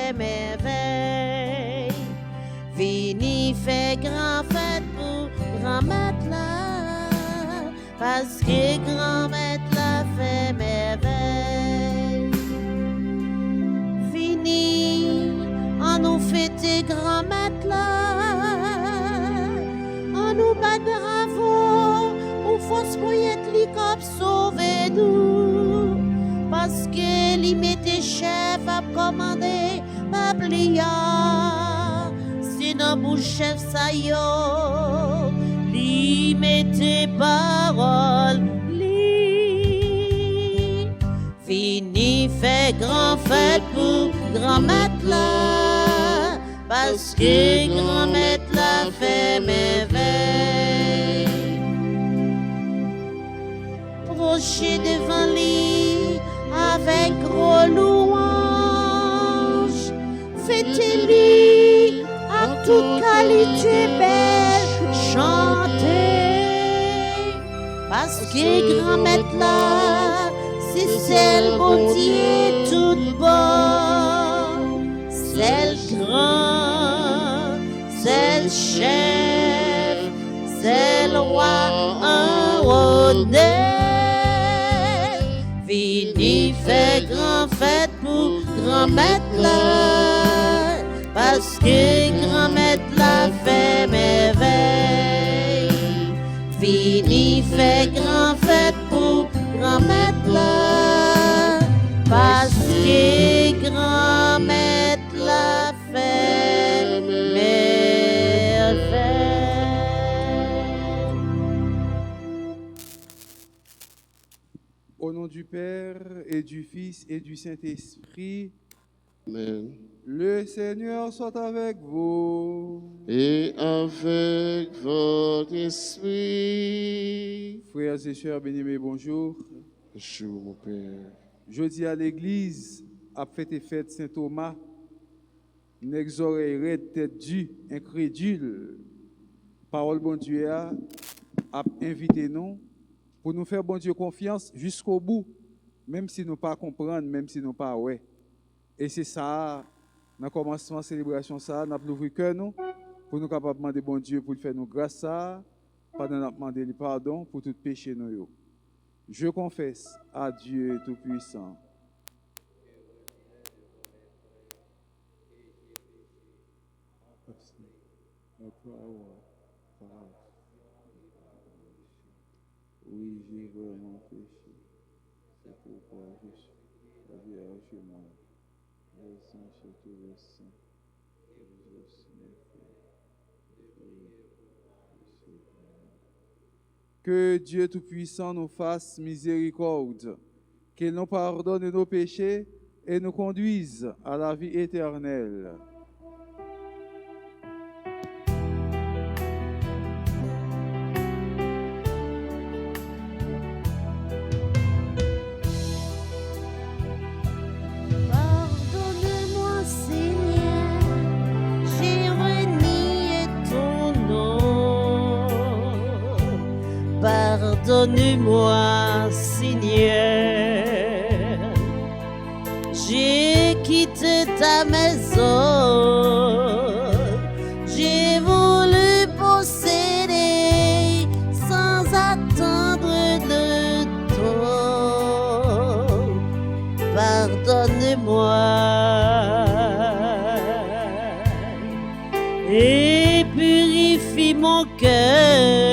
fait merveille. Vini fait grand fête pour grand-maître là, parce que grand-maître là fait merveille. Vini, on nous fête grand-maître là, on nous bat bravo, ou fausse moyette li kap sauver nous, parce que li mette chef à commander pablia. Dans bouche chef sa yo, li mette parole, li fini fait grand fête pour grand-maître là, parce que grand-maître là fait merveille. Proche devant lui avec gros louange, fêtez-lui toute qualité belle, chantez, parce que grand-maître là, c'est celle beauté toute bonne, celle grand, celle chef, celle roi en honneur. Vini fait grand fête pour grand-maître là, parce que grand-maître la fait merveille. Vini fait grand fête pour grand-maître là, parce que grand-maître la fait merveille. Au nom du Père et du Fils et du Saint-Esprit, Amen. Le Seigneur soit avec vous. Et avec votre esprit. Frères et sœurs bien-aimés, bonjour. Bonjour, mon Père. Jeudi à l'église, a fêté fête Saint Thomas. Nex oreilles tête due, incrédule. Parole bon Dieu a invité nous pour nous faire bon Dieu confiance jusqu'au bout, même si nous pas comprendre, même si nous pas ouais. Et c'est ça. Dans le commencement de la célébration, nous avons ouvert le cœur pour nous capables de demander bon Dieu pour faire nous grâce, pendant nous demander pardon pour tout péché. Je confesse à Dieu Tout-Puissant. Oui, j'ai vraiment péché. C'est pourquoi je suis chez moi. Que Dieu Tout-Puissant nous fasse miséricorde, qu'il nous pardonne nos péchés et nous conduise à la vie éternelle. Pardonne-moi, Seigneur, j'ai quitté ta maison, j'ai voulu posséder sans attendre le temps. Pardonne-moi et purifie mon cœur.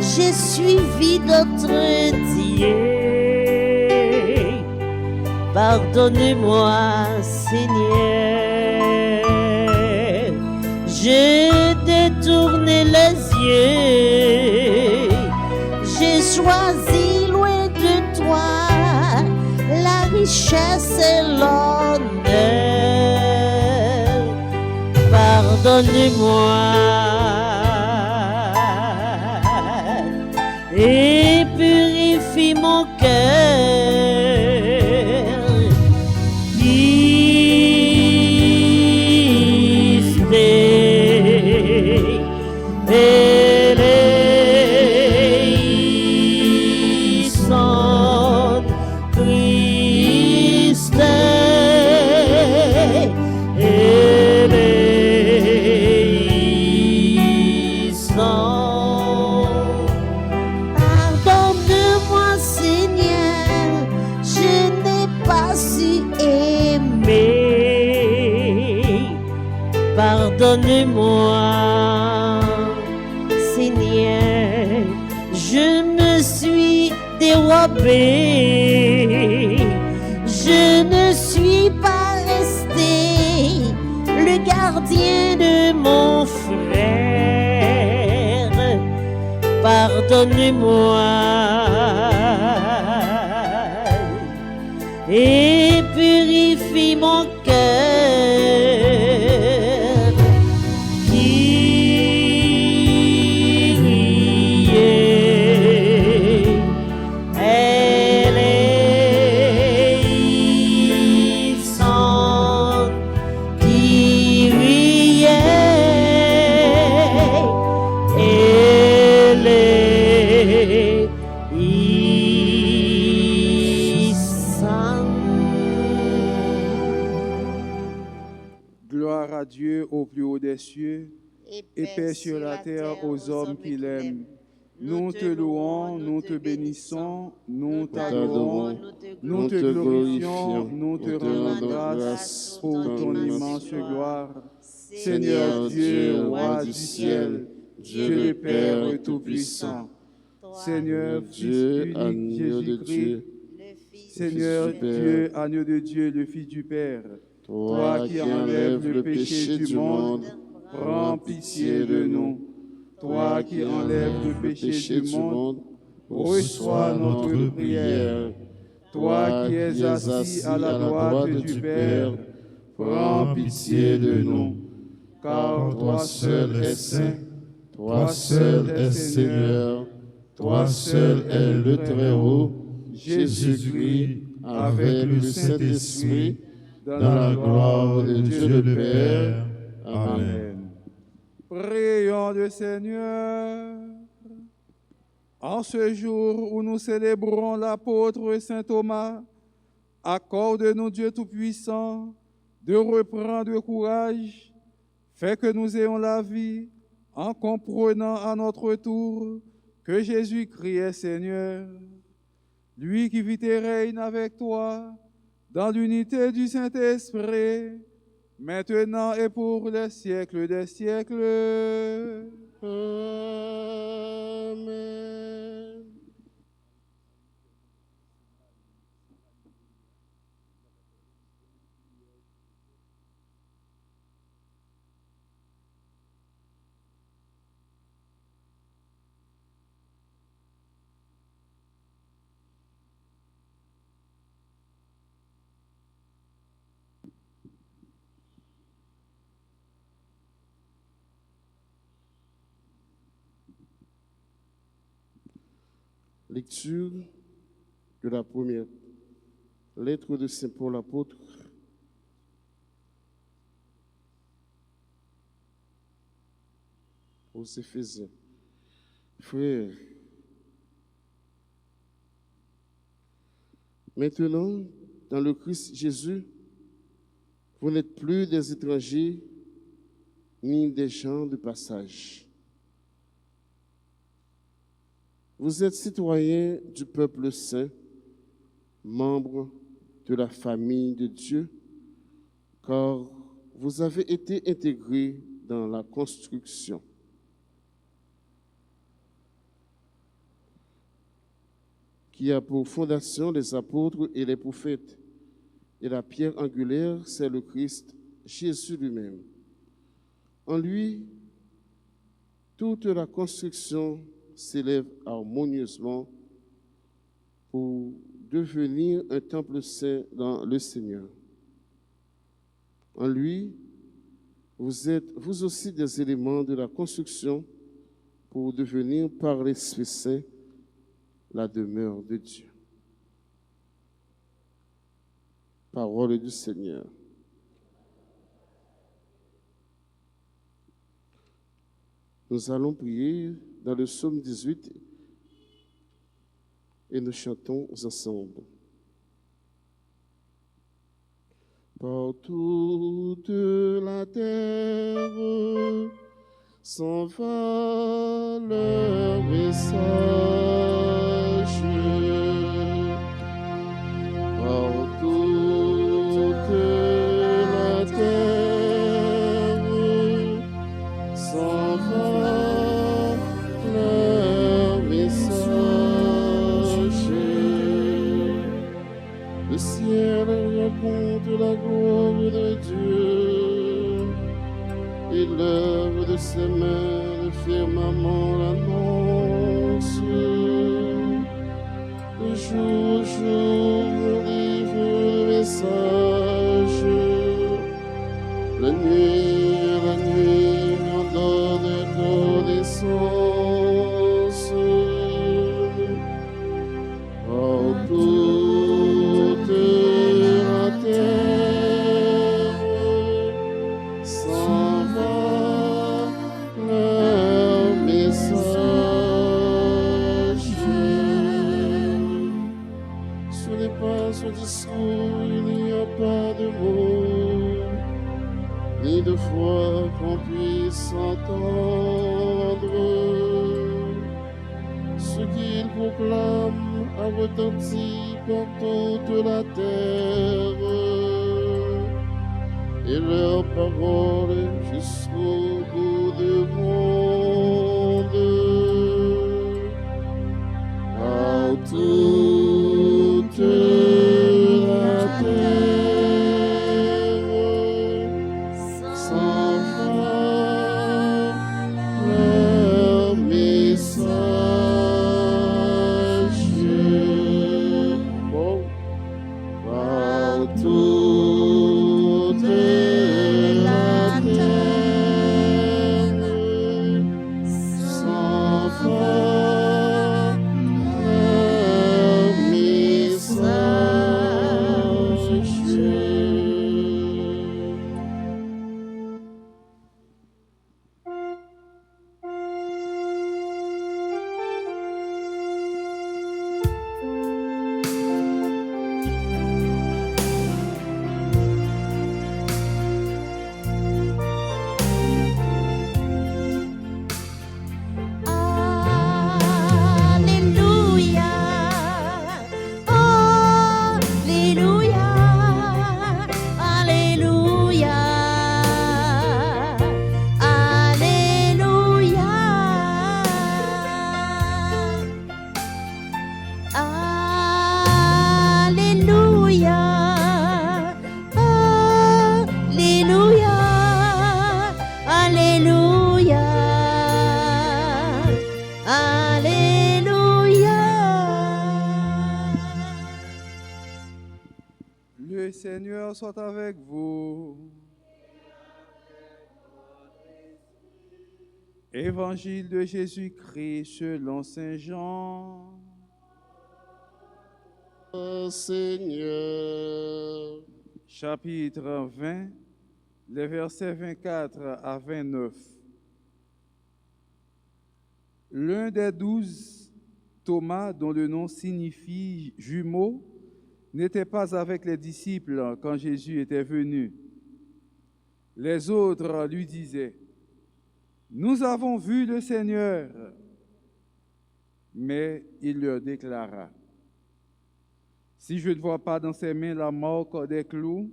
J'ai suivi d'autres dieux. Pardonne-moi, Seigneur. J'ai détourné les yeux. J'ai choisi loin de toi la richesse et l'honneur. Pardonne-moi et purifie mon cœur. Christ éleison, Christ éleison. Pardonne-moi, Seigneur, je n'ai pas su aimer. Pardonne-moi, Seigneur, je me suis dérobé. Je ne suis pas resté le gardien de mon frère. Pardonne-moi et purifie mon cœur. Kyrie éleison, Kyrie Gloire à Dieu au plus haut des cieux et paix sur la terre aux hommes qui l'aiment. Nous te louons, nous te bénissons, nous t'adorons, nous te glorifions, nous te rendons grâce pour ton immense gloire. Seigneur Dieu, roi du ciel, Dieu le Père Tout-Puissant, Seigneur Dieu, unique Jésus-Christ, Seigneur Dieu, agneau de Dieu, le Fils du Père, toi qui enlèves le péché du monde, prends pitié de nous. Toi qui enlèves le péché du monde, reçois notre prière. Toi qui es assis à la droite du Père, prends pitié de nous. Car toi seul es saint, toi seul es Seigneur, toi seul es le Très-Haut, Jésus-Christ, avec le Saint-Esprit, dans la gloire de Dieu le Père. Amen. Prions le Seigneur. En ce jour où nous célébrons l'apôtre Saint Thomas, accorde-nous, Dieu Tout-Puissant, de reprendre courage, fais que nous ayons la vie, en comprenant à notre tour que Jésus-Christ est Seigneur, lui qui vit et règne avec toi, dans l'unité du Saint-Esprit, maintenant et pour les siècles des siècles. Amen. Lecture de la première lettre de Saint Paul apôtre aux Éphésiens. Frères, maintenant, dans le Christ Jésus, vous n'êtes plus des étrangers ni des gens de passage. Vous êtes citoyens du peuple saint, membres de la famille de Dieu, car vous avez été intégrés dans la construction qui a pour fondation les apôtres et les prophètes, et la pierre angulaire, c'est le Christ, Jésus lui-même. En lui, toute la construction s'élève harmonieusement pour devenir un temple saint dans le Seigneur. En lui, vous êtes vous aussi des éléments de la construction pour devenir par l'Esprit Saint la demeure de Dieu. Parole du Seigneur. Nous allons prier dans le psaume 18 et nous chantons ensemble. Par toute la terre s'envole leur message. Par toute la terre s'envole leur message. Le ciel raconte la gloire de Dieu et l'œuvre de ses mains, le firmament l'annonce. De jour au jour, on livre le message. La nuit, on donne connaissance. Par toute la terre s'en va leur message. Ce n'est pas son discours, il n'y a pas de mots, ni de voix qu'on puisse entendre. Ce qu'il proclame a retenti par toute la terre, et leurs paroles jusqu'au bout du monde. Par toute la terre s'en va leur message. Bon. Par toute la terre s'en va leur message. Alléluia, Alléluia, Alléluia, Alléluia, Alléluia, Alléluia, Alléluia. Le Seigneur soit avec vous. Évangile de Jésus-Christ selon Saint Jean. Seigneur, Chapitre 20, les versets 24 à 29. L'un des 12, Thomas, dont le nom signifie jumeau, n'était pas avec les disciples quand Jésus était venu. Les autres lui disaient: « Nous avons vu le Seigneur. » Mais il leur déclara: « Si je ne vois pas dans ses mains la marque des clous,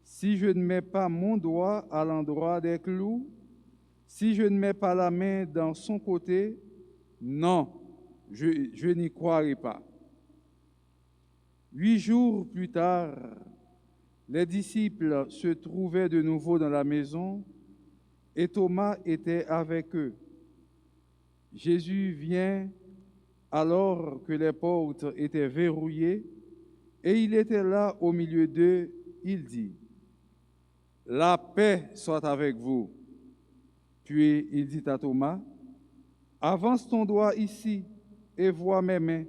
si je ne mets pas mon doigt à l'endroit des clous, si je ne mets pas la main dans son côté, non, je n'y croirai pas. » 8 jours plus tard, les disciples se trouvaient de nouveau dans la maison et Thomas était avec eux. Jésus vient alors que les portes étaient verrouillées, et il était là au milieu d'eux, il dit, « La paix soit avec vous. » Puis il dit à Thomas, « Avance ton doigt ici et vois mes mains.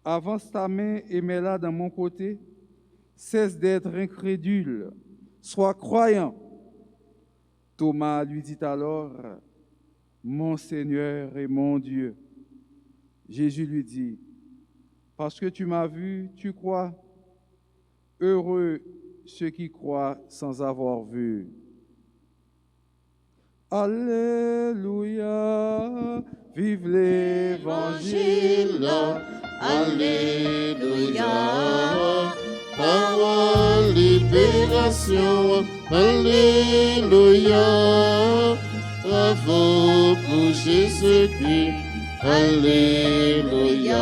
Avance ta main et mets-la dans mon côté. Cesse d'être incrédule, sois croyant. » Thomas lui dit alors, « Mon Seigneur et mon Dieu. » Jésus lui dit, « Parce que tu m'as vu, tu crois. Heureux ceux qui croient sans avoir vu. » Alléluia, vive l'Évangile. Alléluia. Parole, libération, Alléluia. Bravo pour Jésus-Christ, Alléluia.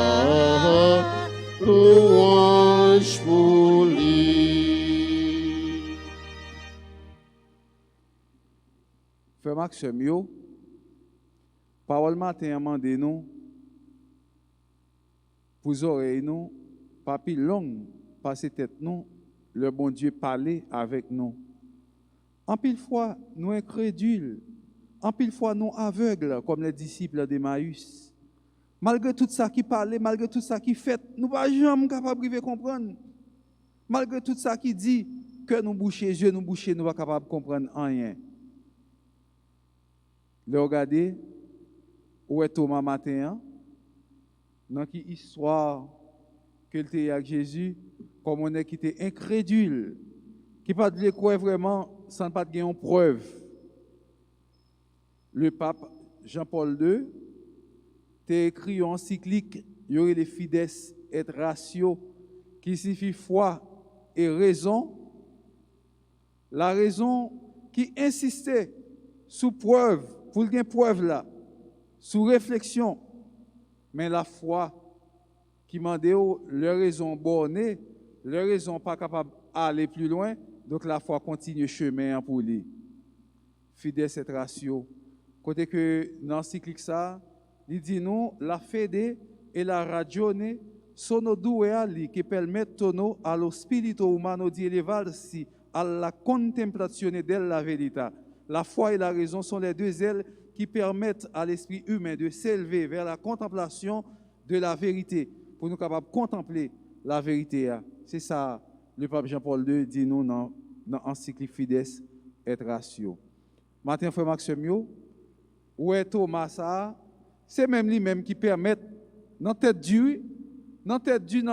Louange pour lui. Frère Maxime, yo, parole matin amandé nous, pour oreilles nous, papi long, passer tête nous, le bon Dieu parler avec nous. En pile fois, nous incrédules, en pile fois, nous aveugles, comme les disciples d'Emmaüs. Malgré tout ça qui parlait, malgré tout ça qui fait, nous ne sommes jamais capables de comprendre. Malgré tout ça qui dit que nous bouchons les yeux, nous ne sommes pas capables de comprendre rien. Le regardez, où est Thomas matin, dans qui histoire que il était avec Jésus, comme on est qui était incrédule, qui pas de croire vraiment sans pas de une preuve. Le pape Jean-Paul II t'a écrit une encyclique, il y aurait les fides et ratio, qui signifie foi et raison. La raison qui insistait sous preuve, pour une preuve là, sous réflexion, mais la foi qui mandait leur raison bornée, leur raison pas capable d'aller plus loin, donc la foi continue chemin pour lui. Fides et ratio. Côté que dans l'encyclique ça, il dit nous, la fede et la ragione sono due ali che permettono allo spirito umano di elevarsi alla contemplazione della verità. La foi et la raison sont les deux ailes qui permettent à l'esprit humain de s'élever vers la contemplation de la vérité, pour nous capables de contempler la vérité. C'est ça, le pape Jean-Paul II dit nous dans l'encyclique Fides et Ratio. Matin, frère Maxime, où est Thomas ça? C'est même lui-même qui permet, dans tête dure, dans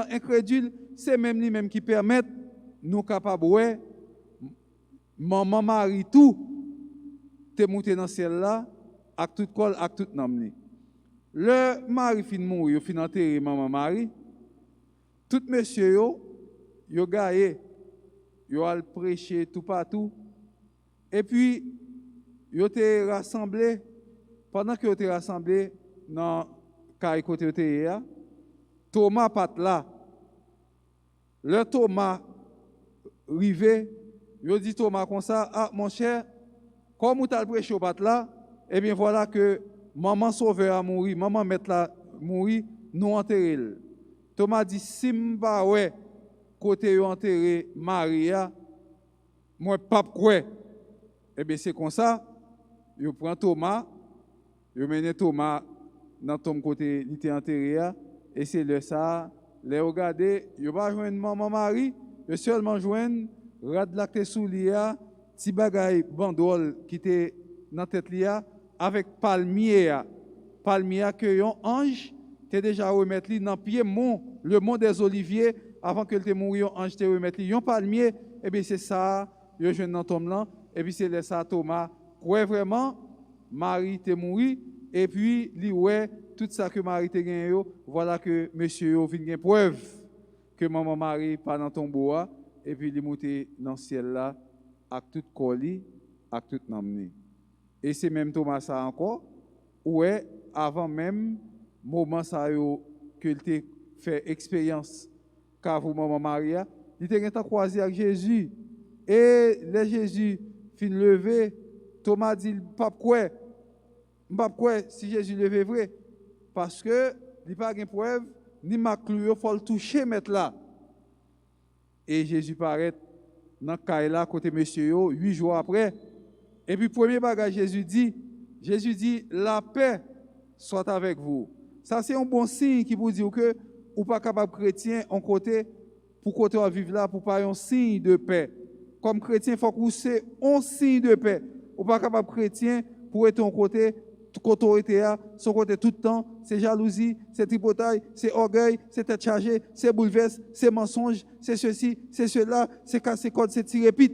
incrédule, c'est même lui-même qui permet nous capables, ouais, maman Marie tout, te monter dans ciel là, avec tout col, avec tout nom. Le mari fin mourir, fin enterrer maman Marie, tout monsieur yo gaé, yo al prêcher tout partout, et puis yo te rassemblé, pendant que yo te rassemblé dans caille côté yo te Thomas pat là. Le Thomas rivé, yo dit Thomas comme ça, ah mon cher, comme ou t'as prêché au pat là, eh bien voilà que maman sauveur a mouru, maman met là mouru, nous enterrer. Thomas dit simba ouais côté yo enterré Maria, moi pas quoi. Eh bien c'est comme ça, yo prend Thomas, yo mène Thomas dans ton côté il était enterré et c'est le ça, les regarder, yo pas joindre maman Marie, yo seulement joindre rad la te sou lia, ti bagay bandol qui était dans tête lia avec palmier que yon ange t'es déjà remettre li dans pied le mont des oliviers avant que te mourir yon ange te remettre li yon palmier et bien c'est ça yo joindre dans tombe là et puis c'est le ça Thomas croit vraiment Marie te mouri et puis li ouais tout ça que Marie te gagné voilà que monsieur yo vinn gen preuve que maman Marie pas dans tombeau et puis li monter dans ciel là avec tout colis avec tout namni et c'est même Thomas ça encore ouais avant même moment ça yo que il te fait expérience car vous maman Maria il te croisé avec Jésus et le Jésus fin levé Thomas dit pas quoi si Jésus levé vrai parce que il pas de preuve, ni maclou, il faut le toucher, mettre là. Et Jésus paraît dans le cas là, côté monsieur, 8 jours après. Et puis, premier bagage, Jésus dit, la paix soit avec vous. Ça, c'est un bon signe qui vous dit que ou pas capable chrétien en côté, pour côté à vivre là, pour pas un signe de paix. Comme chrétien, il faut que vous c'est un signe de paix. Ou pas capable chrétien pour être en côté, autorité, son côté tout le temps, c'est jalousie, c'est tripotaille, c'est orgueil, c'est tête chargée, c'est bouleverse, c'est mensonge, c'est ceci, c'est cela, c'est casser code, c'est tirer pite.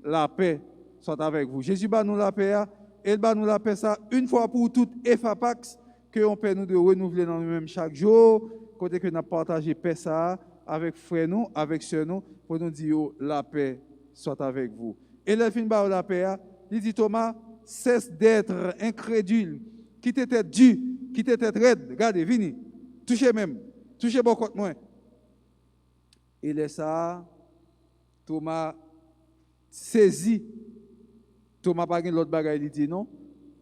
La paix soit avec vous. Jésus bat nous la paix, et il bat nous la paix ça une fois pour toutes, et fapax, que on peut nous de renouveler dans nous-mêmes chaque jour, côté que nous avons partagé paix ça avec frères nous, avec sœurs nous, pour nous dire la paix soit avec vous. Et le fin bat la paix, il dit Thomas, cesse d'être incrédule, qui t'était dur, qui t'était raide, regardez, venez, touchez même, touchez beaucoup moins. Et là ça, Thomas saisi, Thomas pas l'autre bagaille, il dit non,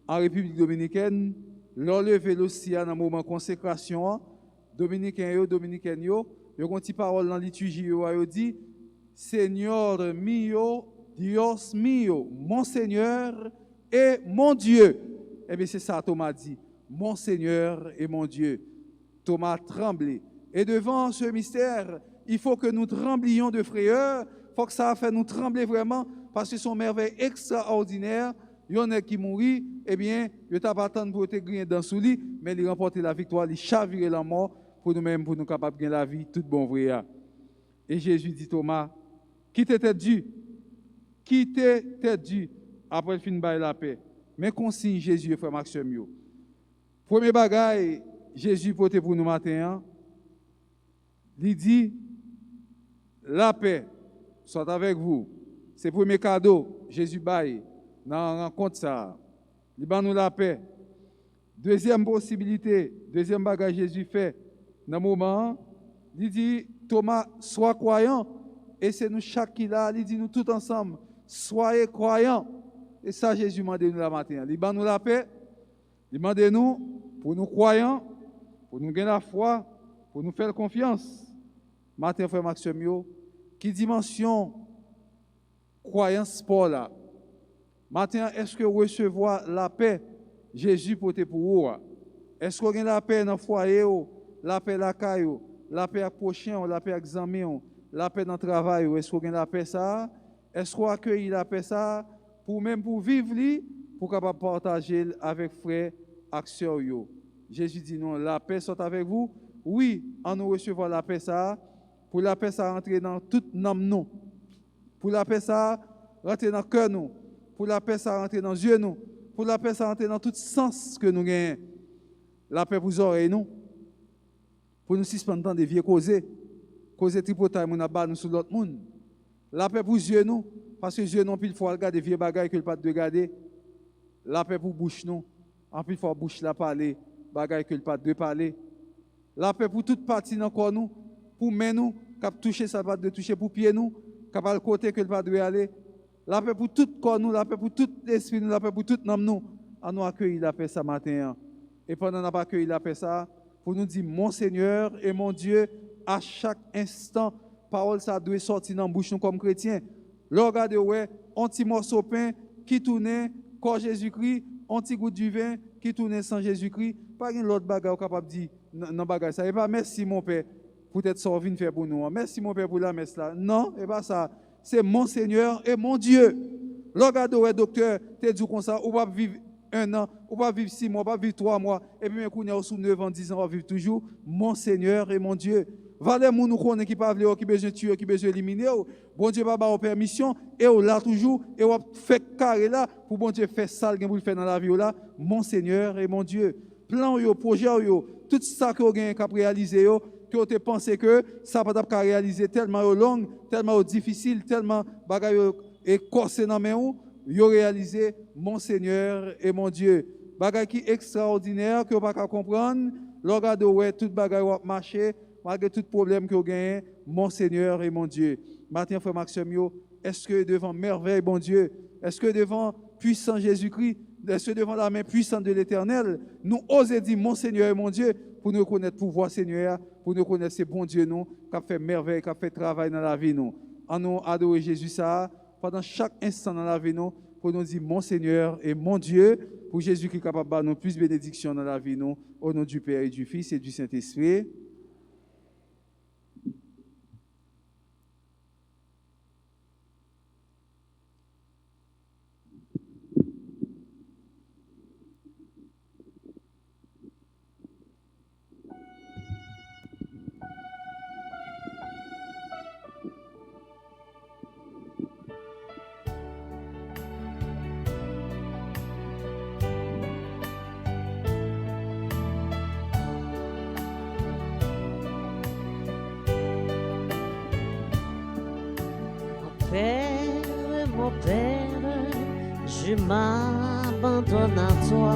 en République dominicaine, l'enlever aussi dans un moment de consécration, dominicain, ils ont une petite parole dans la liturgie, ils dit Seigneur mio, Dios mio, mon Seigneur et mon Dieu. Eh bien, c'est ça, Thomas dit, mon Seigneur et mon Dieu. Thomas tremblait. Et devant ce mystère, il faut que nous tremblions de frayeur, il faut que ça fait nous trembler vraiment, parce que son merveille extraordinaire. Il y en a qui mourit, eh bien, il t'a pas attendu pour te gagner dans sous lit, mais il remporte la victoire, il chavirer la mort pour nous-mêmes, pour nous capables de gagner la vie, tout bon vrai. Et Jésus dit Thomas, qui t'était dû? Qui t'était dû? Après le fin de la paix. Mais consigne Jésus, frère Maxime. Premier bagaille, Jésus porté pour nous matin, il dit, la paix soit avec vous. C'est le premier cadeau, Jésus baille. Dans la rencontre ça, il bat nous la paix. Deuxième possibilité, deuxième bagage Jésus fait, dans le moment, il dit, Thomas, sois croyant. Et c'est nous chaque qui là, il dit nous tout ensemble, soyez croyants. Et ça, Jésus m'a dit nous la matin. Il bat nous la paix, il m'a dit nous, pour nous croyants, pour nous gagner la foi, pour nous faire confiance. Matin, frère Maxime, qui dimension croyance pour là? Maintenant, est-ce que recevoir la paix, Jésus porté pour vous? Est-ce que vous avez la paix dans le foyer, la paix dans la caille, la paix avec le prochain, la paix avec les amis, la paix dans le travail? Est-ce que vous avez la paix ça? Est-ce que vous accueillez la paix ça pour même pour vivre, pour capable partager avec frères acteurs? Jésus dit non, la paix soit avec vous. Oui, en nous recevant la paix ça, pour la paix ça rentrer dans tout nous. Pour la paix ça rentrer dans le cœur nous. Pour la paix, ça rentre dans les yeux, nous. Pour la paix, ça rentre dans tout sens que nous gagnons. La paix pour les oreilles, nous. Pour nous suspendre des vieux causer. Causer tripotaille, nous abat nous sur l'autre monde. La paix pour les yeux, nous. Parce que les yeux, non, puis il faut regarder des vieux bagailles que le pas de regarder. La paix pour bouche, nous. En plus, il faut bouche la parler. Bagailles que le pas de parler. La paix pour toute partie dans le corps, nous. Pour main, nous. Cap toucher, ça va de toucher pour pied, nous. Cap à le côté que le pas de aller. La paix pour tout corps nous, la paix pour tout esprit nous, la paix pour tout âme nous. À nous accueillir la paix ce matin. Et pendant qu'on a accueilli la paix ça, pour nous dire mon Seigneur et mon Dieu, à chaque instant, parole ça doit sortir dans la bouche nous comme chrétiens. Regardez ouais, un petit morceau de pain qui tournait corps Jésus-Christ, un petit goût du vin qui tournait sans Jésus-Christ. Pas une autre bagarre capable de dire non bagarre ça. Et pas merci mon Père pour être sorti faire pour nous. Merci mon Père pour la messe là. Non, et pas ça. C'est mon Seigneur et mon Dieu. Regardez, ouais, docteur, tu dit comme ça, on va vivre 1 an, on va vivre 6 mois, on va vivre 3 mois, et puis, quand on est sous 9 ans, 10 ans, on va vivre toujours mon Seigneur et mon Dieu. Valez nous connaissons qui pas qui besoin de tuer, qui besoin d'éliminer. Bon Dieu va avoir permission, et on l'a toujours, et on fait carré là, pour bon Dieu faire ça, pour le faire dans la vie là, mon Seigneur et mon Dieu. Plan, projet, tout ça que vous avez réalisé, que vous avez pensé que ça ne peut pas réaliser tellement long, tellement difficile, tellement bagaille et corsé dans mes mains, vous avez réalisé mon Seigneur et mon Dieu. Bagaille qui extraordinaire que vous ne pouvez pas comprendre. Regardez ouais tout bagaille va marcher, malgré tout problème que vous avez, mon Seigneur et mon Dieu. Maintenant frère Maxime, est-ce que devant merveille bon Dieu, est-ce que devant puissant Jésus-Christ, est-ce que devant la main puissante de l'Éternel, nous osons dire mon Seigneur et mon Dieu pour pour nous connaître pouvoir Seigneur, pour nous connaître ces bons Dieu nous, qui a fait merveille, qui a fait travail dans la vie nous. En nous adorer Jésus ça, pendant chaque instant dans la vie nous, pour nous dire mon Seigneur et mon Dieu, pour Jésus qui est capable de nous plus bénédiction dans la vie nous, au nom du Père et du Fils et du Saint-Esprit. Père, mon Père, je m'abandonne à toi.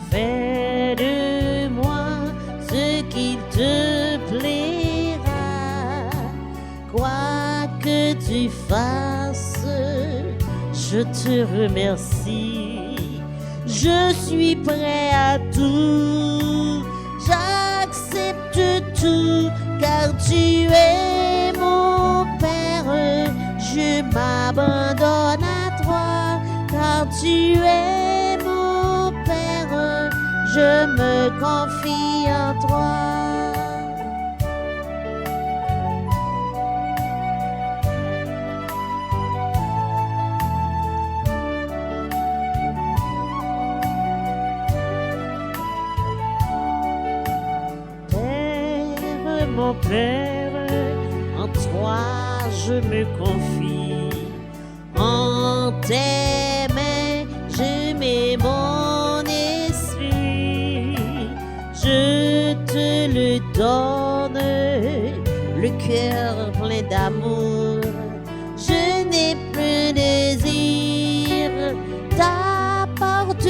Fais de moi ce qu'il te plaira. Quoi que tu fasses, je te remercie. Je suis prêt à tout. J'accepte tout car tu es mon Père. Je m'abandonne à toi car tu es mon Père. Je me confie en toi. Père, mon Père, en toi je me confie. En tes mains, je mets mon esprit. Je te le donne, le cœur plein d'amour. Je n'ai plus désir d'appartenir,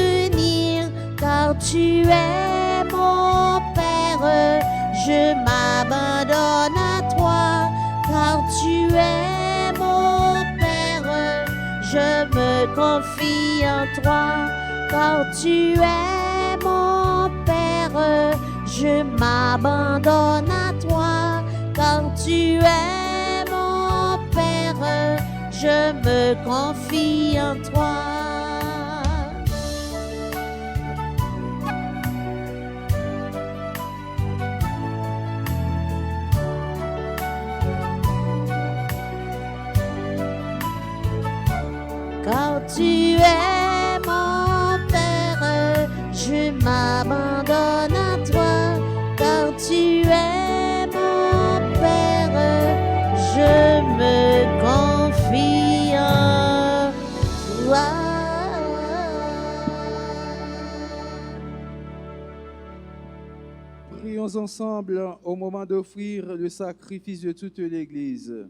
car tu es mon Père. Je m'abandonne à toi, car tu es mon Père. Je me confie en toi, car tu es mon Père. Je m'abandonne à toi, car tu es mon Père. Je me confie en toi. Car tu es mon Père, je m'abandonne à toi. Car tu es mon Père, je me confie en toi. Prions ensemble au moment d'offrir le sacrifice de toute l'Église.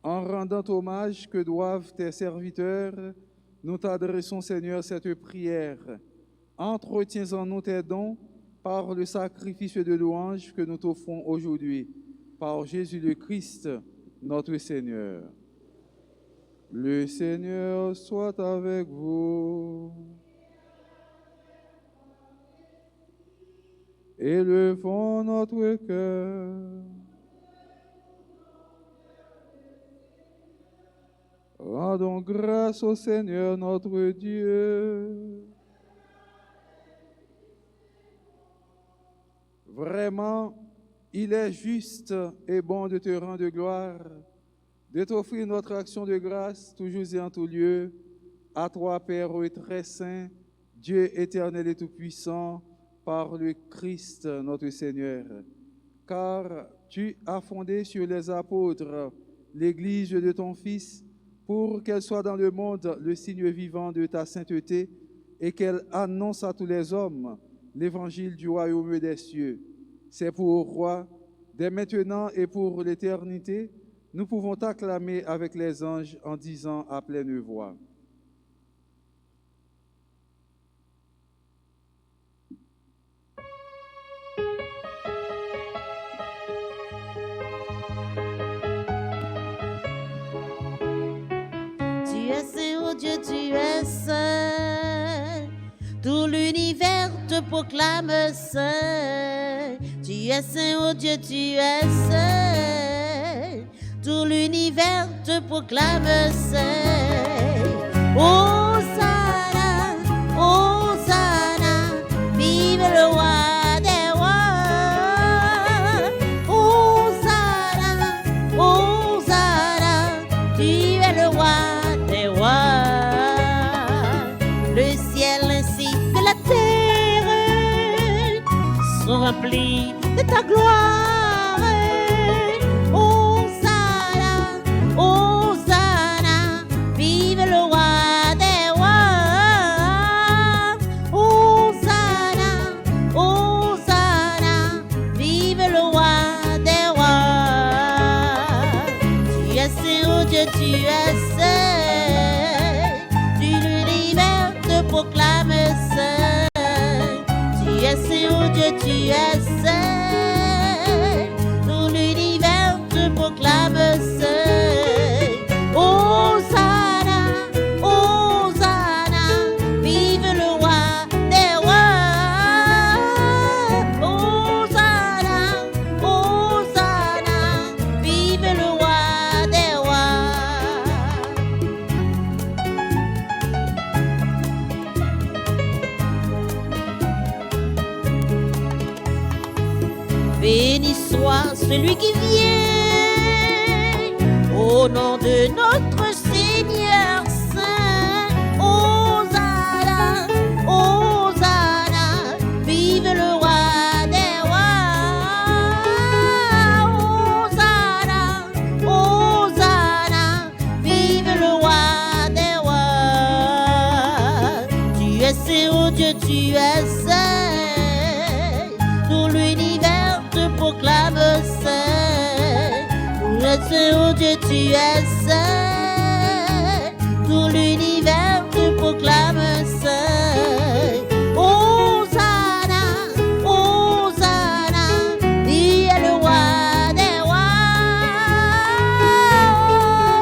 En rendant hommage que doivent tes serviteurs, nous t'adressons, Seigneur, cette prière. Entretiens en nous tes dons par le sacrifice de louange que nous t'offrons aujourd'hui, par Jésus le Christ, notre Seigneur. Le Seigneur soit avec vous. Élevons notre cœur. Rendons grâce au Seigneur notre Dieu. Vraiment, il est juste et bon de te rendre gloire, de t'offrir notre action de grâce, toujours et en tout lieu, à toi, Père très saint, Dieu éternel et tout-puissant, par le Christ notre Seigneur. Car tu as fondé sur les apôtres l'Église de ton Fils, pour qu'elle soit dans le monde le signe vivant de ta sainteté et qu'elle annonce à tous les hommes l'évangile du royaume des cieux. C'est pourquoi, dès maintenant et pour l'éternité, nous pouvons t'acclamer avec les anges en disant à pleine voix. Tu es Saint, oh Dieu, tu es saint. Tout proclame saint. Tu es saint, oh Dieu, tu es saint. Tout l'univers te proclame saint. Hosanna, Hosanna, vive le roi des rois. Hosanna, Hosanna, tu es le roi des rois. Le ciel ainsi que la terre sont remplis de ta gloire. Hosanna, Hosanna, vive le roi des rois. Hosanna, Hosanna, vive le roi des rois. Tu es saint, oh Dieu, tu es saint. Tu l'univers te proclame saint. Tu es saint, oh Dieu, tu es saint. Tout l'univers te proclame saint. Hosanna, Hosanna, vive le roi des rois. Hosanna, Hosanna, vive le roi des rois. Béni soit celui qui vient au nom de notre Seigneur Saint. Hosanna, Hosanna, vive le roi des rois. Hosanna, Hosanna, vive le roi des rois. Tu es saint, oh Dieu, tu es saint. Tout l'univers te proclame saint. Tu es saint, oh Dieu, tu es saint. Tout l'univers te proclame saint. Hosanna, Hosanna, tu es le roi des rois.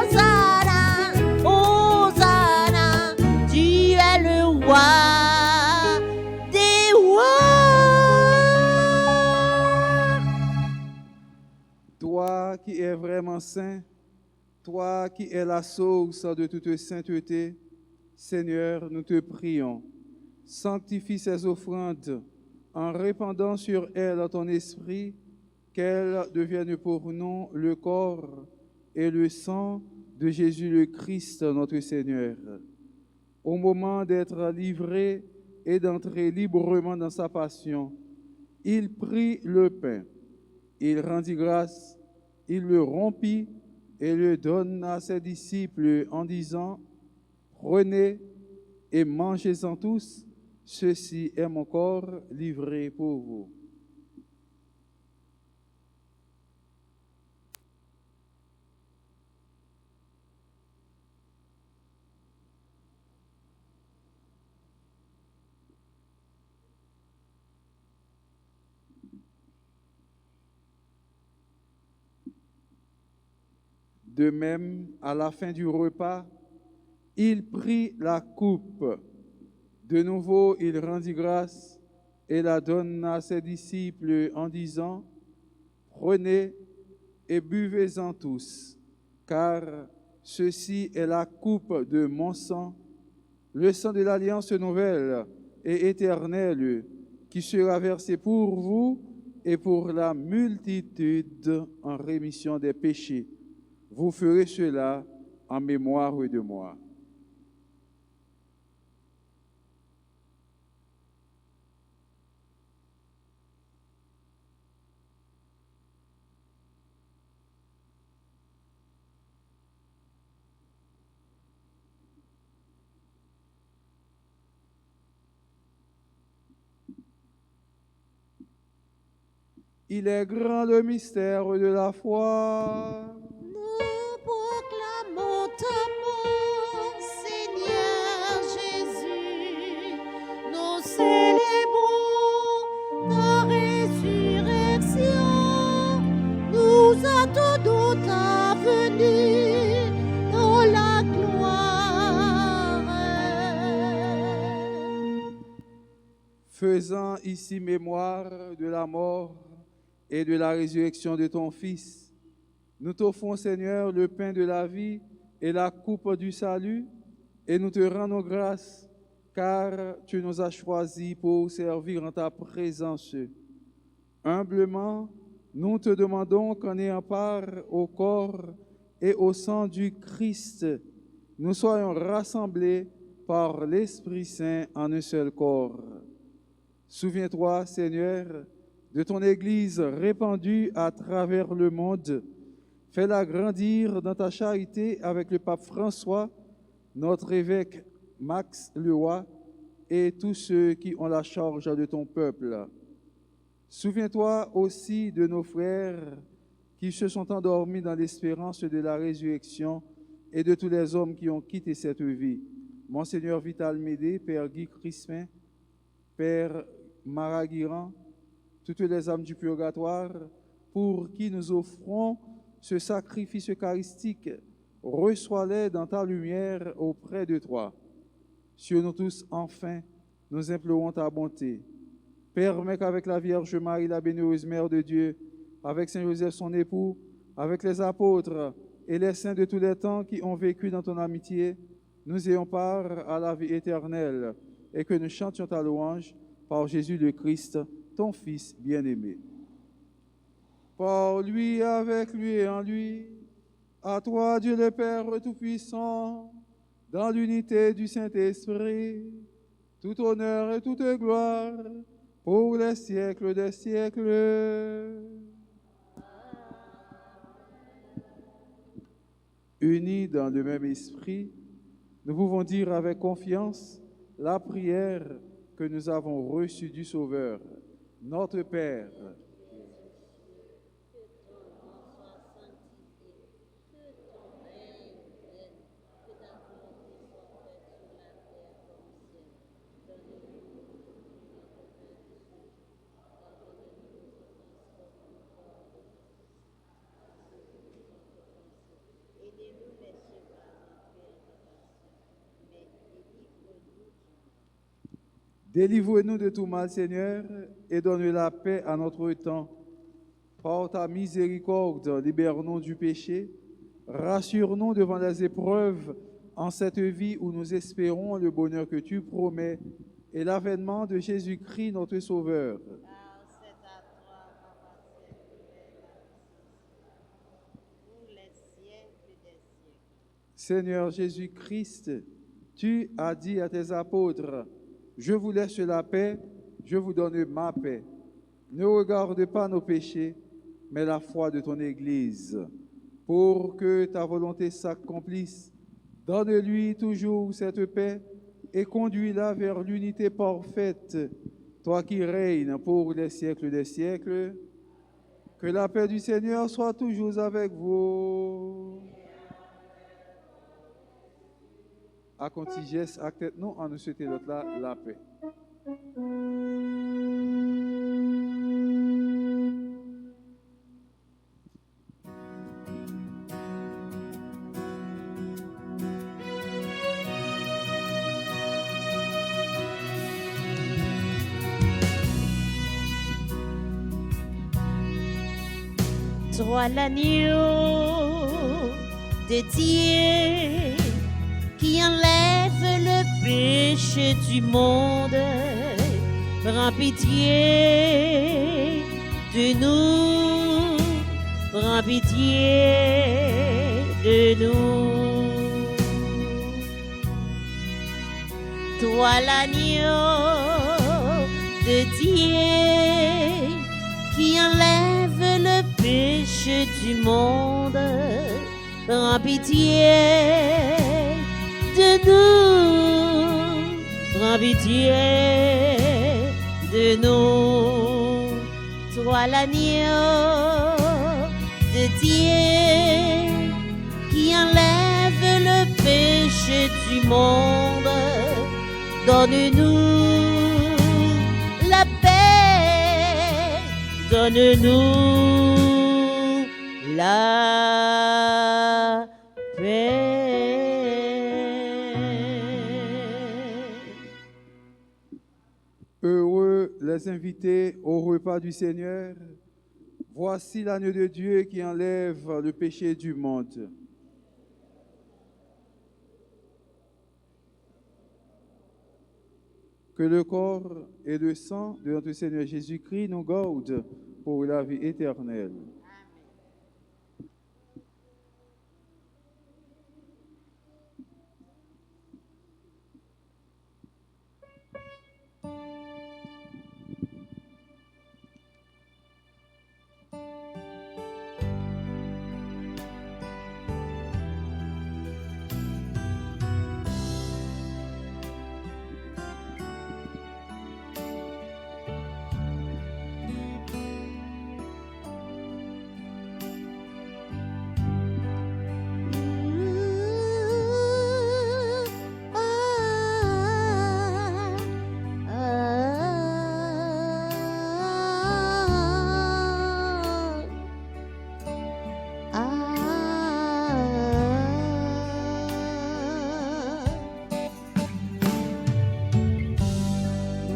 Hosanna, Hosanna, tu es le roi des rois. Toi qui es vraiment saint, toi qui es la source de toute sainteté, Seigneur, nous te prions. Sanctifie ces offrandes en répandant sur elles ton esprit, qu'elles deviennent pour nous le corps et le sang de Jésus le Christ, notre Seigneur. Au moment d'être livré et d'entrer librement dans sa passion, il prit le pain, il rendit grâce, il le rompit et le donna à ses disciples en disant, « Prenez et mangez-en tous, ceci est mon corps livré pour vous. » De même, à la fin du repas, il prit la coupe. De nouveau, il rendit grâce et la donna à ses disciples en disant, « Prenez et buvez-en tous, car ceci est la coupe de mon sang, le sang de l'alliance nouvelle et éternelle, qui sera versé pour vous et pour la multitude en rémission des péchés. Vous ferez cela en mémoire de moi. » Il est grand le mystère de la foi. Nous proclamons ta mort, Seigneur Jésus. Nous célébrons ta résurrection. Nous attendons ta venue dans la gloire. faisant ici mémoire de la mort et de la résurrection de ton Fils, nous t'offrons, Seigneur, le pain de la vie et la coupe du salut, et nous te rendons grâce, car tu nous as choisis pour servir en ta présence. Humblement, nous te demandons qu'en ayant part au corps et au sang du Christ, nous soyons rassemblés par l'Esprit Saint en un seul corps. Souviens-toi, Seigneur, de ton Église répandue à travers le monde. Fais-la grandir dans ta charité avec le pape François, notre évêque Max Leroy et tous ceux qui ont la charge de ton peuple. Souviens-toi aussi de nos frères qui se sont endormis dans l'espérance de la résurrection et de tous les hommes qui ont quitté cette vie. Monseigneur Vital Médé, Père Guy Crispin, Père Maraguiran, toutes les âmes du purgatoire, pour qui nous offrons ce sacrifice eucharistique, reçois-les dans ta lumière auprès de toi. Sur nous tous, enfin, nous implorons ta bonté. Permets qu'avec la Vierge Marie, la bienheureuse Mère de Dieu, avec Saint Joseph son époux, avec les apôtres et les saints de tous les temps qui ont vécu dans ton amitié, nous ayons part à la vie éternelle et que nous chantions ta louange par Jésus le Christ, ton Fils bien-aimé. Par lui, avec lui et en lui, à toi, Dieu le Père Tout-Puissant, dans l'unité du Saint-Esprit, tout honneur et toute gloire, pour les siècles des siècles. Unis dans le même esprit, nous pouvons dire avec confiance la prière que nous avons reçue du Sauveur. Notre Père, délivre-nous de tout mal, Seigneur, et donne la paix à notre temps. Par ta miséricorde, libère-nous du péché, rassure-nous devant les épreuves en cette vie où nous espérons le bonheur que tu promets et l'avènement de Jésus-Christ, notre Sauveur. Seigneur Jésus-Christ, tu as dit à tes apôtres, « Je vous laisse la paix, je vous donne ma paix. Ne regarde pas nos péchés, mais la foi de ton Église. Pour que ta volonté s'accomplisse, donne-lui toujours cette paix et conduis-la vers l'unité parfaite, toi qui règnes pour les siècles des siècles. Que la paix du Seigneur soit toujours avec vous. » À contigesse, à tête nous, en nous souhaiter l'autre là, la paix. Sois l'agneau de Dieu qui enlève le péché du monde. Prends pitié de nous, prends pitié de nous. Toi l'agneau de Dieu qui enlève le péché du monde, prends pitié de nous, prends pitié de nous. Toi l'agneau de Dieu qui enlève le péché du monde, donne-nous la paix, donne-nous la paix. Heureux les invités au repas du Seigneur. Voici l'agneau de Dieu qui enlève le péché du monde. Que le corps et le sang de notre Seigneur Jésus-Christ nous gardent pour la vie éternelle.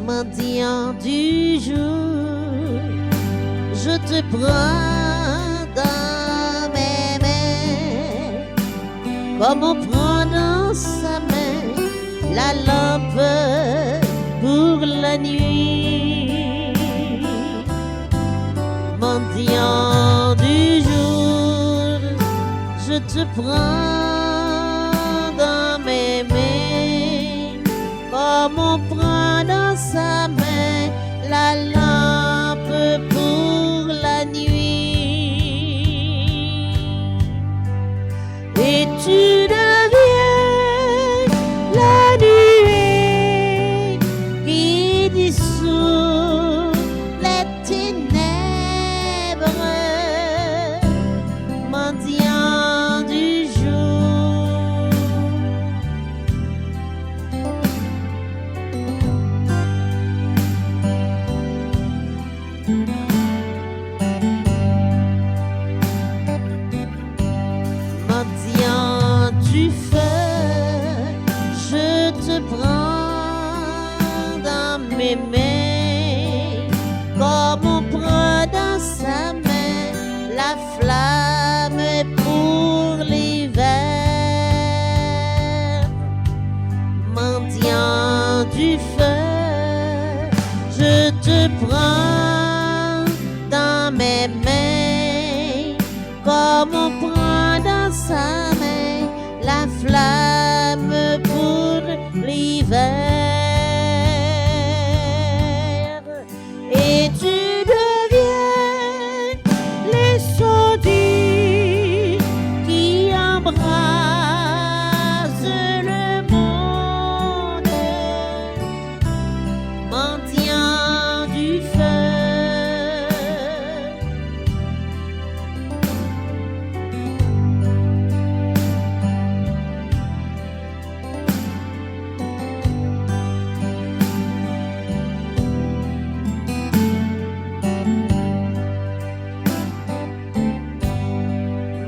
Mendiant du jour, je te prends dans mes mains, comme on prend dans sa main la lampe pour la nuit. Mendiant du jour, je te prends dans mes mains, comme on prend dans sa main la lampe pour la nuit. Et tu deviens la nuée qui dissout les ténèbres, mendiant du jour. Mendiant du feu, je te prends dans mes mains, comme on prend dans sa main la flamme pour l'hiver. Mendiant du feu, je te prends dans mes mains, comme on prend dans sa main la flamme pour l'hiver. Et tu deviens les soldats qui embrassent le monde, mendiant du feu.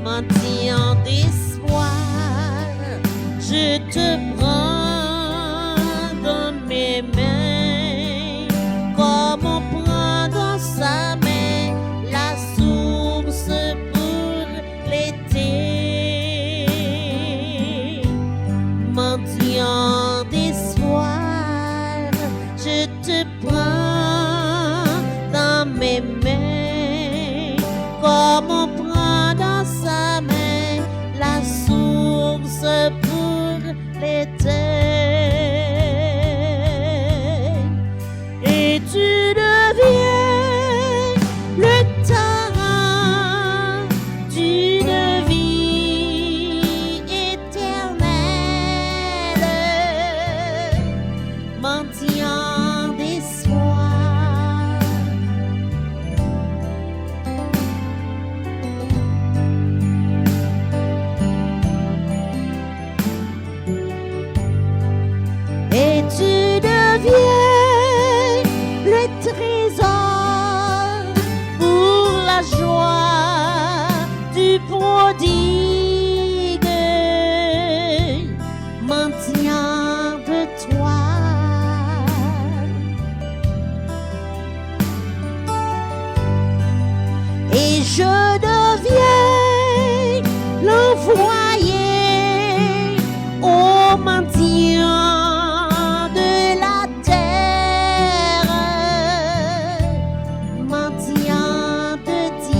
Mendiant d'espoir, je te prends dans mes mains, comme on prend dans sa main la source pour l'été. Mendiant d'espoir, je te prends dans mes mains, comme on prend dans sa main la source pour l'été. Et tu deviens le torrent d'une vie éternelle, mendiant d'espoir. Et tu deviens le trésor pour la joie du prodigue, mendiant de toi. je deviens l'envoyé aux mendiants de la terre, mendiants de Dieu.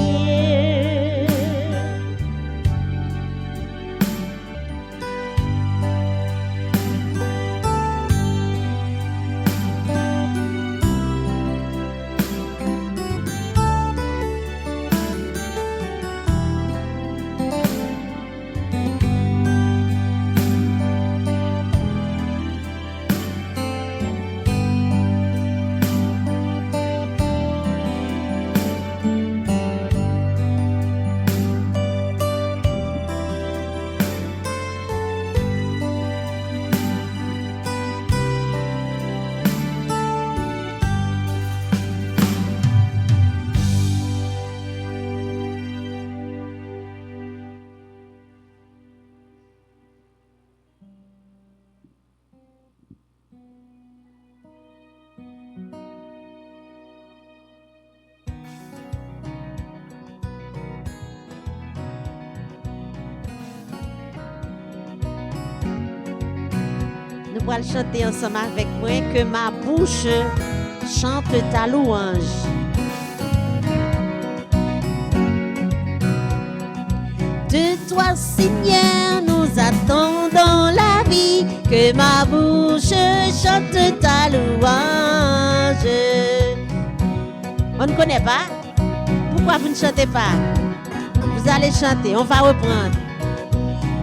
Nous allons chanter ensemble avec moi que ma bouche chante ta louange. De toi, Seigneur, nous attendons la vie, que ma bouche chante ta louange. On ne connaît pas? Pourquoi vous ne chantez pas? Vous allez chanter, on va reprendre.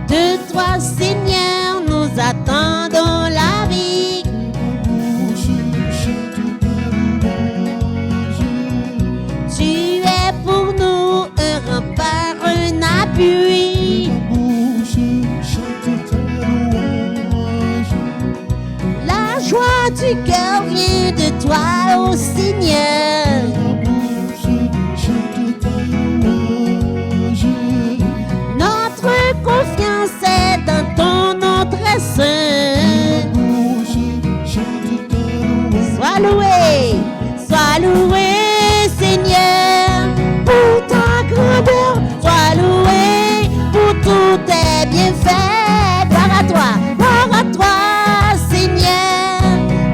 De toi, Seigneur, nous attendons la vie. Tu es pour nous un rempart, un appui. La joie du cœur vient de toi, ô Seigneur. Notre confiance est dans ton nom très saint. Sois loué, Seigneur, pour ta grandeur. Sois loué pour tous tes bienfaits. Gloire à toi, Seigneur.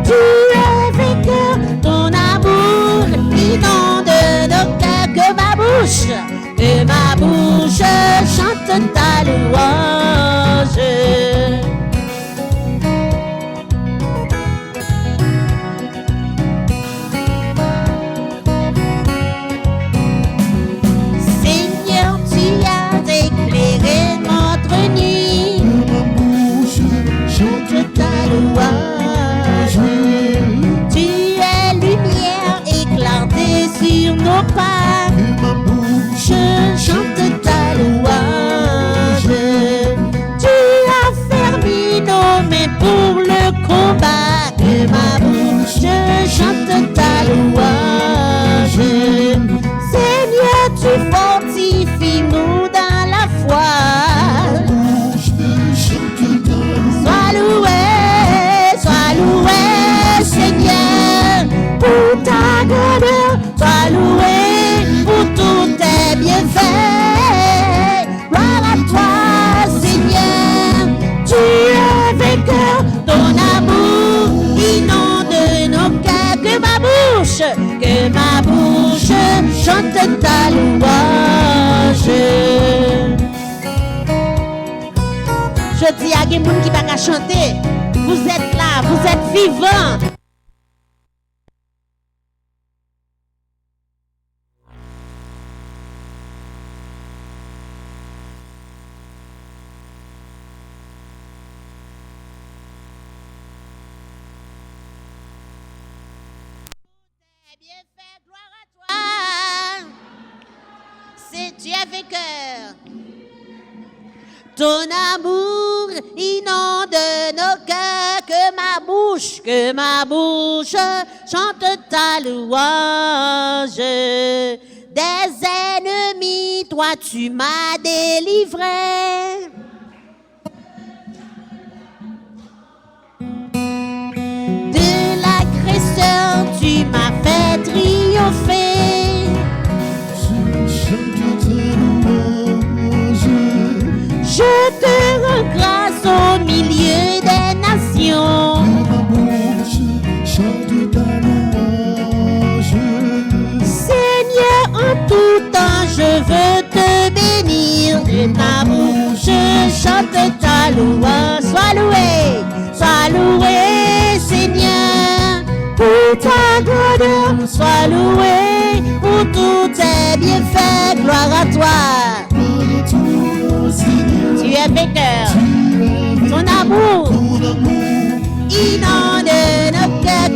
Tu es vainqueur, ton amour inonde nos cœurs. Que ma bouche chante ta louange. Seigneur, tu as éclairé notre nuit. Chante ta louange. Tu es lumière éclatée sur nos pas. Chante ta louange. Tu as fermé nos mains pour le combat. Que ma bouche chante ta louange. Seigneur, tu fortifies nous dans la foi. Sois loué, Seigneur, pour ta grandeur. Sois loué pour tous tes bienfaits. Gloire à toi, Seigneur. Tu es vainqueur, ton amour inonde nos cœurs. Que ma bouche chante ta louange. Je dis à des gens qui ne peuvent pas chanter, vous êtes là, vous êtes vivants. Bien fait, gloire à toi. C'est tu es vainqueur. Ton amour inonde nos cœurs. Que ma bouche chante ta louange. Des ennemis, toi tu m'as délivré. De l'agresseur, tu m'as fait triompher. chante ta louange. Sois loué, Seigneur, pour ta grandeur. Sois loué pour tous tes bienfaits. Gloire à toi. Tu es vainqueur. Ton amour inonde nos cœurs.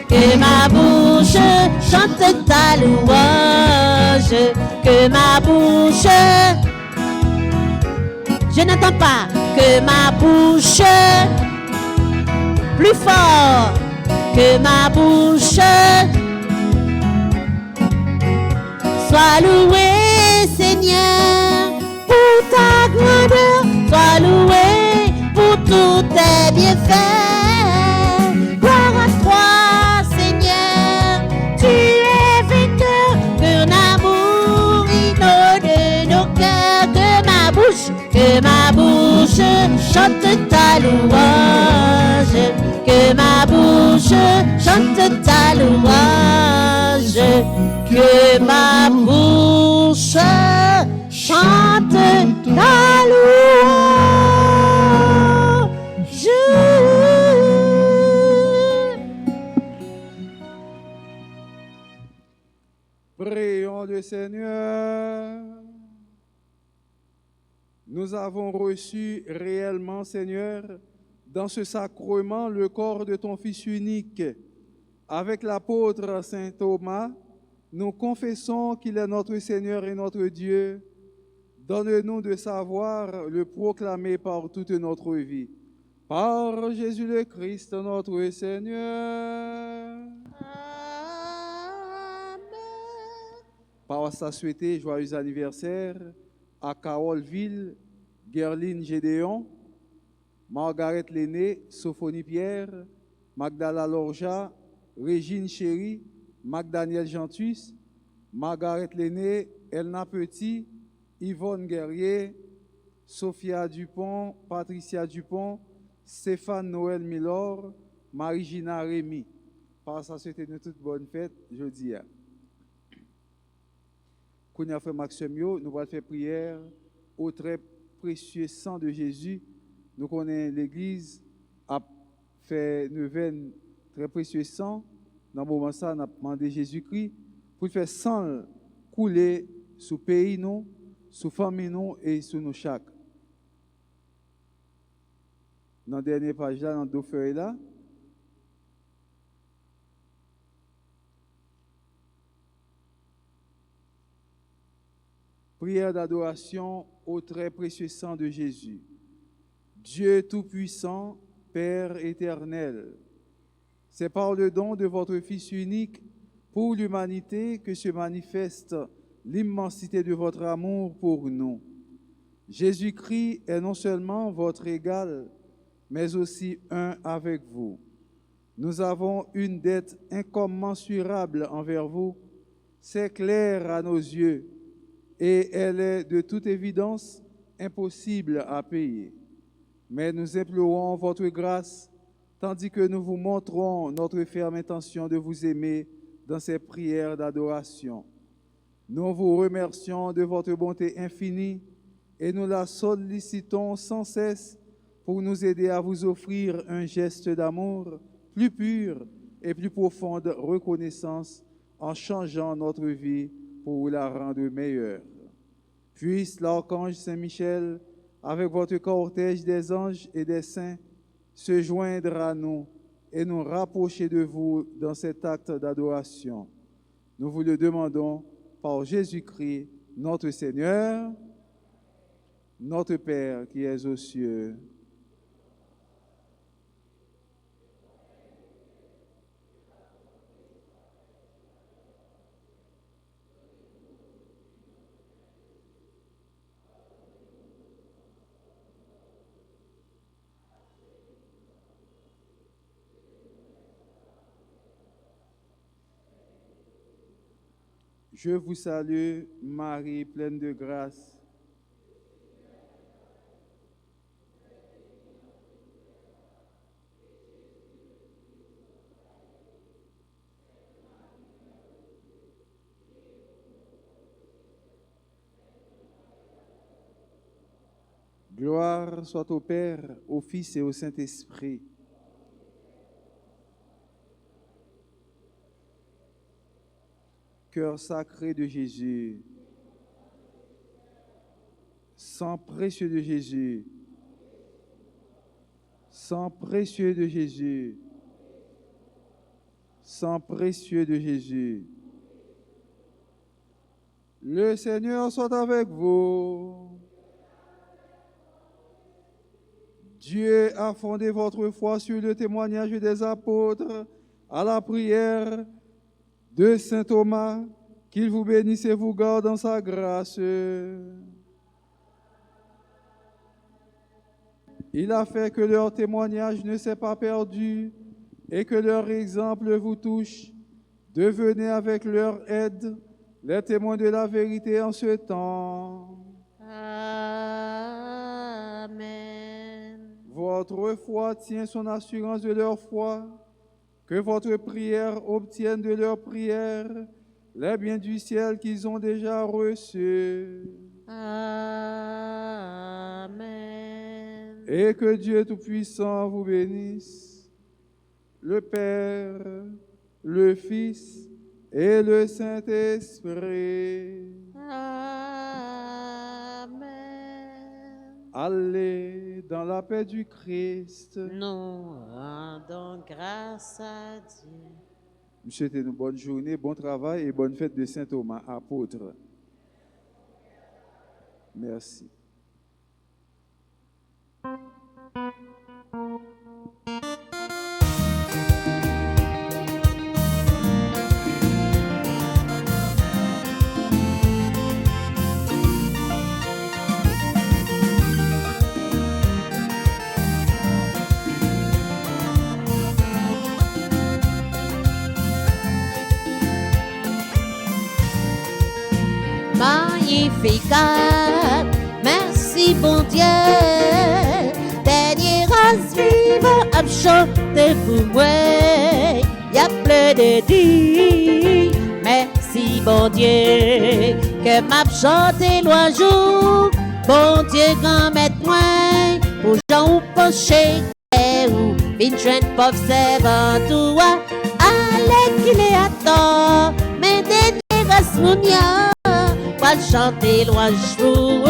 Que ma bouche chante ta louange. Que ma bouche, je n'entends pas. Que ma bouche, plus fort. Que ma bouche soit louée, Seigneur, pour ta grandeur. Sois loué pour tous tes bienfaits. Gloire à toi, Seigneur, tu es vainqueur. Ton amour inonde nos cœurs. Que ma bouche chante ta louange. Que ma bouche chante ta louange. Que ma bouche chante ta louange. Prions le Seigneur. Nous avons reçu réellement, Seigneur, dans ce sacrement, le corps de ton Fils unique. Avec l'apôtre Saint Thomas, nous confessons qu'il est notre Seigneur et notre Dieu. Donne-nous de savoir le proclamer par toute notre vie. Par Jésus le Christ, notre Seigneur. Amen. Par sa souhaité joyeux anniversaire à Carolville, Gerline Gédéon, Margaret Lenné, Sophonie Pierre, Magdala Lorja, Régine Chéry, Magdaniel Gentus, Margaret Lenné, Elna Petit, Yvonne Guerrier, Sophia Dupont, Patricia Dupont, Stéphane Noël Milor, Marie-Gina Rémy. Par sa souhaité de toute bonne fête, jeudi. Qu'on a fait Maxime, nous allons faire prière au très précieux sang de Jésus. Nous connaissons l'Église a fait neuvaine très précieux sang. Dans le moment ça, on a demandé Jésus-Christ pour faire sang couler sous pays nous, sous famille nous et sous nos chaque. Dans la dernière page là, dans deux feuilles là. Prière d'adoration au très précieux sang de Jésus. Dieu Tout-Puissant, Père éternel, c'est par le don de votre Fils unique pour l'humanité que se manifeste l'immensité de votre amour pour nous. Jésus-Christ est non seulement votre égal, mais aussi un avec vous. Nous avons une dette incommensurable envers vous. C'est clair à nos yeux. Et elle est de toute évidence impossible à payer. Mais nous implorons votre grâce, tandis que nous vous montrons notre ferme intention de vous aimer dans ces prières d'adoration. Nous vous remercions de votre bonté infinie et nous la sollicitons sans cesse pour nous aider à vous offrir un geste d'amour plus pur et plus profonde reconnaissance en changeant notre vie pour la rendre meilleure. Puisse l'archange Saint-Michel, avec votre cortège des anges et des saints, se joindre à nous et nous rapprocher de vous dans cet acte d'adoration. Nous vous le demandons par Jésus-Christ, notre Seigneur, notre Père qui es aux cieux. Je vous salue, Marie, pleine de grâce. Gloire soit au Père, au Fils et au Saint-Esprit. Cœur sacré de Jésus, sang précieux de Jésus, sang précieux de Jésus, sang précieux de Jésus. Le Seigneur soit avec vous. Dieu a fondé votre foi sur le témoignage des apôtres, à la prière de saint Thomas, qu'il vous bénisse et vous garde dans sa grâce. Il a fait que leur témoignage ne s'est pas perdu et que leur exemple vous touche. Devenez avec leur aide les témoins de la vérité en ce temps. Amen. Votre foi tient son assurance de leur foi. Que votre prière obtienne de leur prière les biens du ciel qu'ils ont déjà reçus. Amen. Et que Dieu Tout-Puissant vous bénisse, le Père, le Fils et le Saint-Esprit. Amen. Allez dans la paix du Christ. Nous rendons grâce à Dieu. Nous souhaitons une bonne journée, bon travail et bonne fête de Saint Thomas, apôtre. Merci. Magnificat, merci bon Dieu. Dernier race vivant à chanter pour moi. Y a plein de dire, merci bon Dieu. Que m'a chanté loin jour, bon Dieu grand maître moi. Pour Jean ou pencher, ou Vincent Pop servant toi. Allez qu'il est à temps, mais dernier race mounia. Pas chanter loin jour à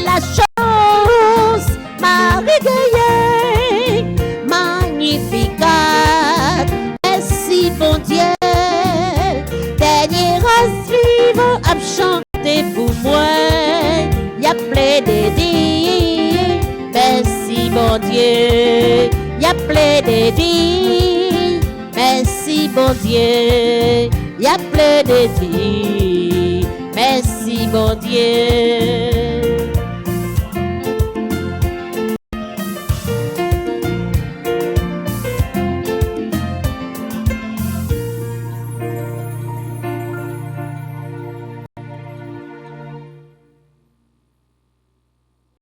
la chance, Marie Gaillet, magnificat, merci bon Dieu. Dernier race vivant à chanter pour moi, y a plein de dire, merci bon Dieu. Y a plein de dire, merci bon Dieu. Y a plein de dire. Merci, bon Dieu.